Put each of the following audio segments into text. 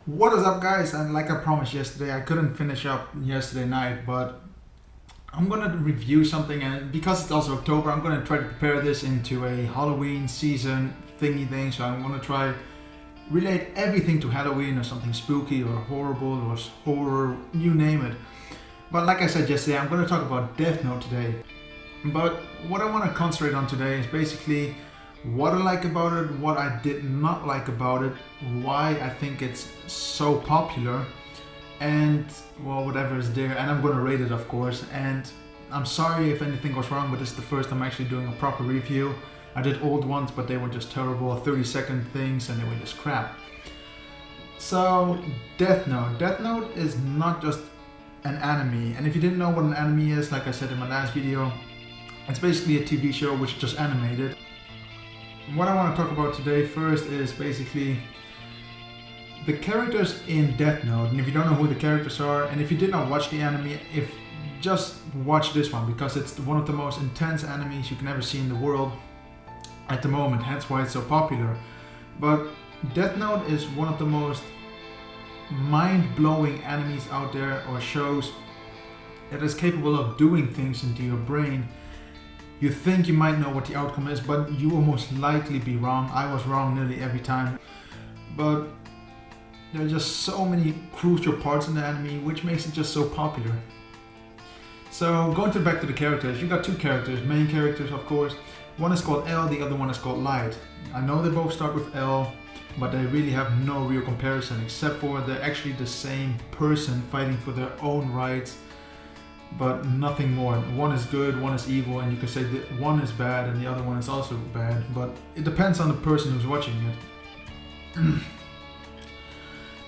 What is up, guys? And like I promised yesterday, I couldn't finish up yesterday night, but I'm gonna review something, and because it's also October, I'm gonna try to prepare this into a Halloween season thingy thing. So I'm gonna try relate everything to Halloween or something spooky or horrible or horror, you name it. But like I said yesterday, I'm gonna talk about Death Note today. But what I want to concentrate on today is basically what I like about it, what I did not like about it, why I think it's so popular, and well, whatever is there, and I'm gonna rate it, of course. And I'm sorry if anything goes wrong, but this is the first I'm actually doing a proper review. I did old ones, but they were just terrible 30-second things, and they were just crap. So Death Note. Death Note is not just an anime, and if you didn't know what an anime is, like I said in my last video, it's basically a TV show which is just animated. What I want to talk about today first is basically the characters in Death Note. And if you don't know who the characters are, and if you did not watch the anime, just watch this one, because it's one of the most intense animes you can ever see in the world at the moment, hence why it's so popular. But Death Note is one of the most mind-blowing animes out there, or shows, that is capable of doing things into your brain. You think you might know what the outcome is, but you will most likely be wrong. I was wrong nearly every time. But there are just so many crucial parts in the anime, which makes it just so popular. So going back to the characters, you got two characters, main characters of course. One is called L, the other one is called Light. I know they both start with L, but they really have no real comparison, except for they're actually the same person fighting for their own rights, but nothing more. One is good, one is evil, and you can say that one is bad and the other one is also bad, but it depends on the person who's watching it.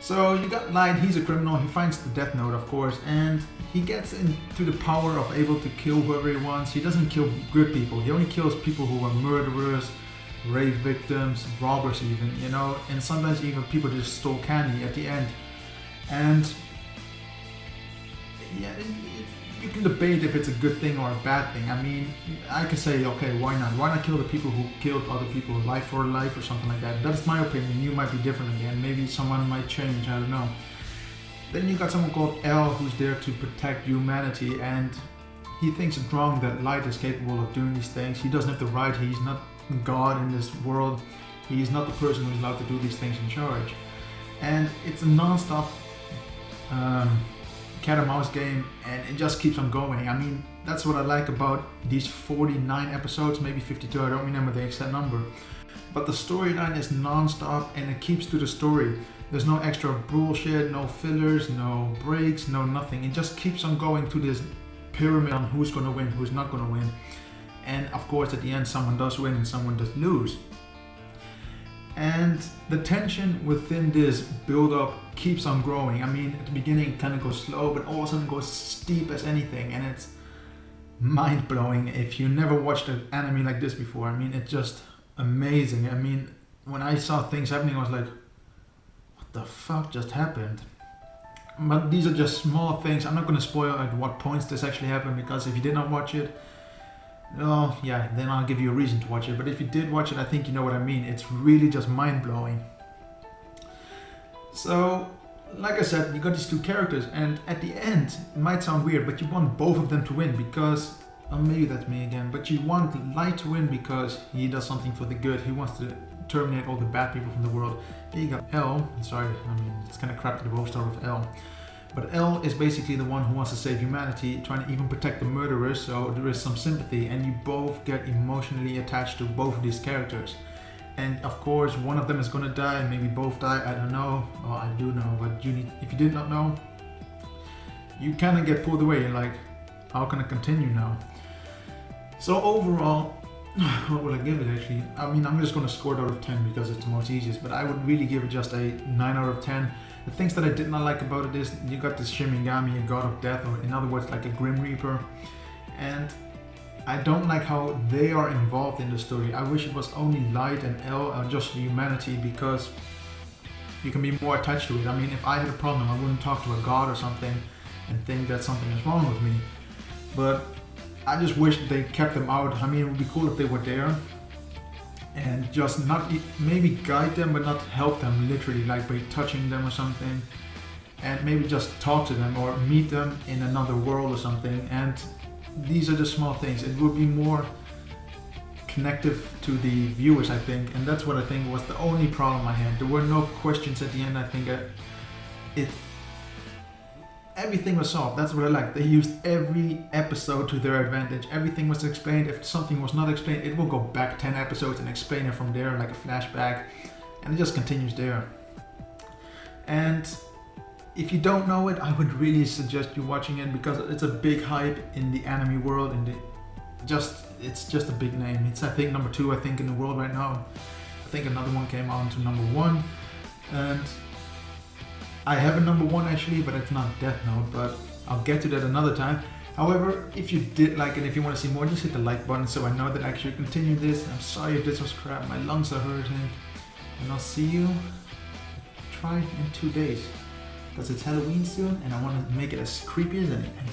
So you got Light, he's a criminal, he finds the Death Note of course, and he gets into the power of able to kill whoever he wants. He doesn't kill good people, he only kills people who are murderers, rape victims, robbers even, you know, and sometimes even people just stole candy at the end. And yeah, you can debate if it's a good thing or a bad thing. I mean, I can say, okay, why not? Why not kill the people who killed other people, life for life or something like that? That's my opinion. You might be different again. Maybe someone might change, I don't know. Then you got someone called L who's there to protect humanity, and he thinks it's wrong that Light is capable of doing these things. He doesn't have the right, he's not God in this world. He's not the person who's allowed to do these things in charge. And it's a non-stop cat and mouse game, and it just keeps on going. I mean, that's what I like about these 49 episodes, maybe 52, I don't remember the exact number. But the storyline is non-stop and it keeps to the story. There's no extra bullshit, no fillers, no breaks, no nothing. It just keeps on going to this pyramid on who's gonna win, who's not gonna win. And of course at the end someone does win and someone does lose. And the tension within this build-up keeps on growing. I mean, at the beginning it kind of goes slow, but all of a sudden it goes steep as anything, and it's mind-blowing. If you never watched an anime like this before, I mean, it's just amazing. I mean, when I saw things happening, I was like, what the fuck just happened? But these are just small things. I'm not going to spoil at what points this actually happened, because if you did not watch it, oh yeah, then I'll give you a reason to watch it. But if you did watch it, I think you know what I mean. It's really just mind-blowing. So, like I said, you got these two characters, and at the end, it might sound weird, but you want both of them to win because, oh, maybe that's me again, but you want Light to win because he does something for the good. He wants to terminate all the bad people from the world. Then you got L, sorry, I mean, it's kind of crap that they both start with L. But L is basically the one who wants to save humanity, trying to even protect the murderers, so there is some sympathy, and you both get emotionally attached to both of these characters. And of course, one of them is gonna die, maybe both die, I don't know. Well, I do know, but if you did not know, you kind of get pulled away. You're like, how can I continue now? So overall, what would I give it actually? I mean, I'm just gonna score it out of 10 because it's the most easiest, but I would really give it just a 9 out of 10. The things that I did not like about it is you got this Shimigami, a god of death, or in other words like a Grim Reaper, and I don't like how they are involved in the story. I wish it was only Light and L, or just humanity, because you can be more attached to it. I mean, if I had a problem, I wouldn't talk to a god or something and think that something is wrong with me. But I just wish they kept them out. I mean, it would be cool if they were there, and just not maybe guide them, but not help them literally, like by touching them or something, and maybe just talk to them or meet them in another world or something. And these are the small things. It would be more connective to the viewers, I think, and that's what I think was the only problem I had. There were no questions at the end. I think everything was solved. That's what I like. They used every episode to their advantage. Everything was explained. If something was not explained, it will go back 10 episodes and explain it from there, like a flashback, and it just continues there. And if you don't know it, I would really suggest you watching it, because it's a big hype in the anime world, and it's just a big name. It's, I think, number 2 I think in the world right now. I think another one came on to number 1, and I have a number 1 actually, but it's not Death Note, but I'll get to that another time. However, if you did like it, if you want to see more, just hit the like button so I know that I actually continue this. I'm sorry if this was crap, my lungs are hurting, and I'll see you in 2 days, because it's Halloween soon and I want to make it as creepy as anything.